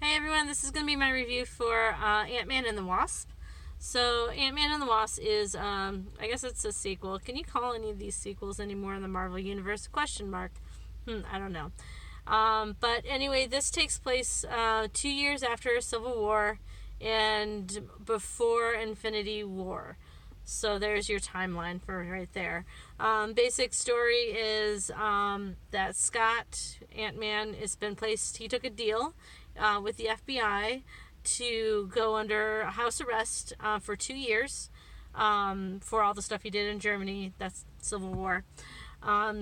Hey everyone, this is going to be my review for Ant-Man and the Wasp. So, Ant-Man and the Wasp is, I guess it's a sequel. Can you call any of these sequels anymore in the Marvel Universe? Question mark. I don't know. But anyway, this takes place 2 years after Civil War and before Infinity War. So there's your timeline for right there. Basic story is that Scott, Ant-Man, has been placed, he took a deal with the FBI to go under house arrest for 2 years for all the stuff he did in Germany. That's Civil War.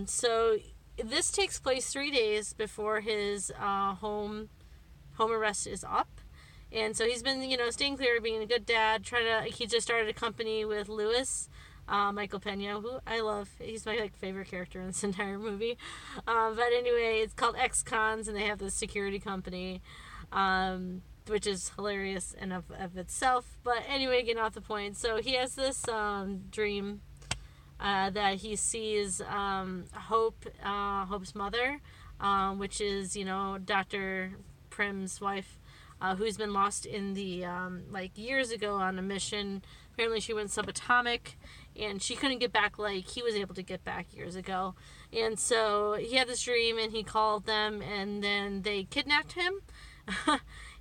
So this takes place 3 days before his home arrest is up. And so he's been, staying clear, being a good dad, he just started a company with Lewis, Michael Pena, who I love. He's my favorite character in this entire movie. But anyway, it's called Ex-Cons, and they have this security company, which is hilarious in of itself. But anyway, getting off the point. So he has this dream that he sees Hope's mother, which is, Dr. Prim's wife, who's been lost in the, years ago on a mission. Apparently she went subatomic, and she couldn't get back like he was able to get back years ago. And so he had this dream, and he called them, and then they kidnapped him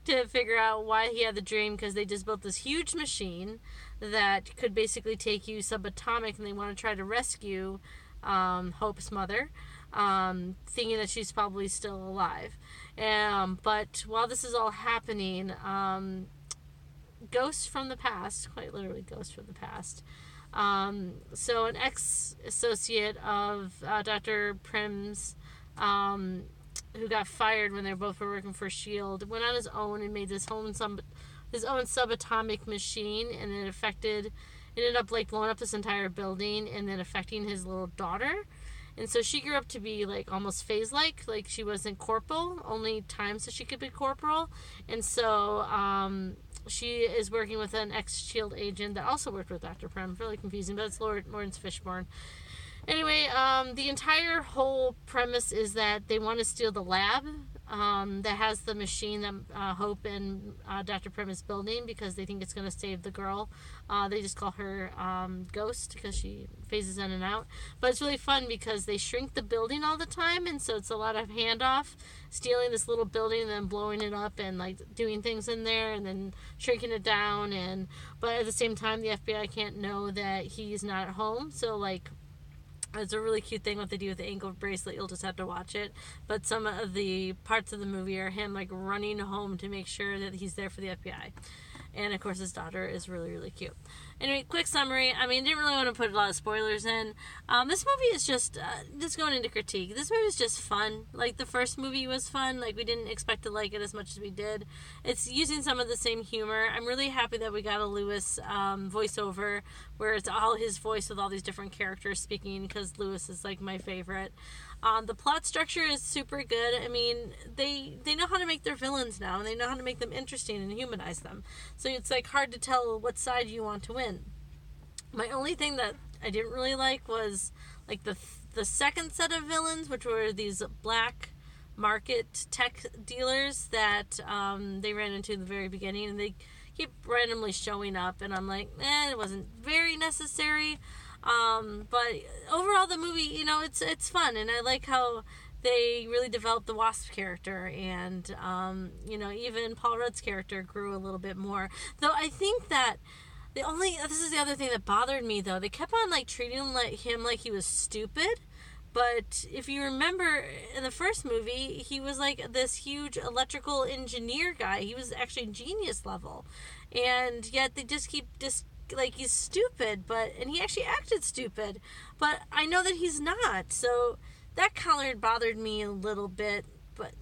to figure out why he had the dream, because they just built this huge machine that could basically take you subatomic, and they want to try to rescue Hope's mother, thinking that she's probably still alive. But while this is all happening, ghosts from the past, quite literally ghosts from the past. So an ex-associate of Dr. Prim's, who got fired when they both were working for S.H.I.E.L.D., went on his own and made his own subatomic machine, and it ended up blowing up this entire building and then affecting his little daughter. And so she grew up to be almost phase-like she wasn't corporal, only times that she could be corporal. And so she is working with an ex-S.H.I.E.L.D. agent that also worked with Dr. Prim. Really confusing, but it's Lawrence Fishburne. Anyway, the entire whole premise is that they want to steal the lab that has the machine that Hope and Dr. Prim is building, because they think it's going to save the girl. They just call her Ghost because she phases in and out. But it's really fun because they shrink the building all the time, and so it's a lot of handoff, stealing this little building and then blowing it up and doing things in there and then shrinking it down. But at the same time, the FBI can't know that he's not at home. So it's a really cute thing what they do with the ankle bracelet. You'll just have to watch it. But some of the parts of the movie are him running home to make sure that he's there for the FBI. And of course his daughter is really, really cute. Anyway, quick summary. Didn't really want to put a lot of spoilers in. This movie is just going into critique. This movie is just fun. The first movie was fun. We didn't expect to like it as much as we did. It's using some of the same humor. I'm really happy that we got a Lewis voiceover where it's all his voice with all these different characters speaking, because Lewis is my favorite. The plot structure is super good. They know how to make their villains now, and they know how to make them interesting and humanize them. So it's hard to tell what side you want to win. My only thing that I didn't really like was the second set of villains, which were these black market tech dealers that they ran into in the very beginning, and they keep randomly showing up, and I'm it wasn't very necessary. But overall, the movie, it's fun, and I like how they really developed the Wasp character, and, even Paul Rudd's character grew a little bit more. Though I think that this is the other thing that bothered me, though. They kept on, treating him like he was stupid. But if you remember, in the first movie, he was this huge electrical engineer guy. He was actually genius level. And yet they just keep he's stupid, and he actually acted stupid, but I know that he's not, so that color bothered me a little bit, but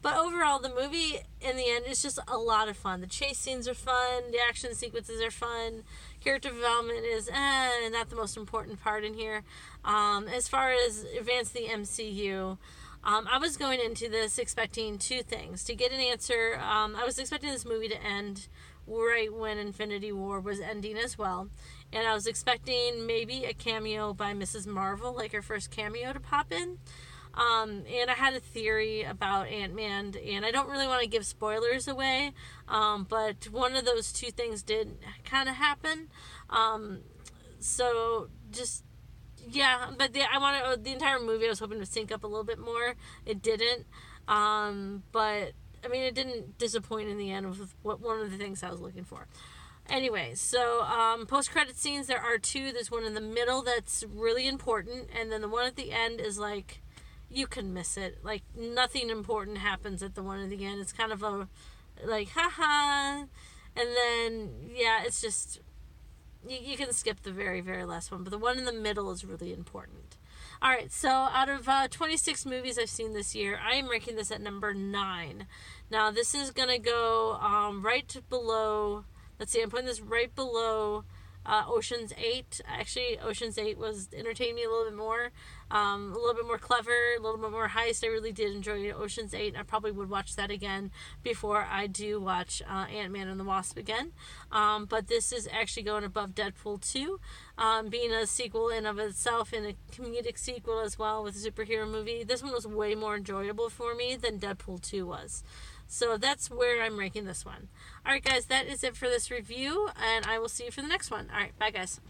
overall, the movie, in the end, is just a lot of fun. The chase scenes are fun, the action sequences are fun, character development is not the most important part in here. As far as advance the MCU, I was going into this expecting two things. To get an answer, I was expecting this movie to end right when Infinity War was ending as well. And I was expecting maybe a cameo by Mrs. Marvel, her first cameo, to pop in. And I had a theory about Ant-Man, and I don't really want to give spoilers away, but one of those two things did kind of happen. So just, yeah, but the entire movie I was hoping to sync up a little bit more. It didn't. But I mean, it didn't disappoint in the end with one of the things I was looking for. Anyway, so post-credit scenes, there are two. There's one in the middle that's really important, and then the one at the end is like, you can miss it. Like, nothing important happens at the one at the end. It's kind of a, like, haha. And then, yeah, it's just, you can skip the very, very last one. But the one in the middle is really important. Alright, so out of 26 movies I've seen this year, I am ranking this at number 9. Now, this is going to go right below, let's see, I'm putting this right below Ocean's 8. Actually, Ocean's 8 was entertaining me a little bit more. A little bit more clever, a little bit more heist. I really did enjoy Ocean's 8. I probably would watch that again before I do watch Ant-Man and the Wasp again. But this is actually going above Deadpool 2, being a sequel in of itself and a comedic sequel as well with a superhero movie. This one was way more enjoyable for me than Deadpool 2 was. So that's where I'm ranking this one. Alright guys, that is it for this review, and I will see you for the next one. Alright, bye guys.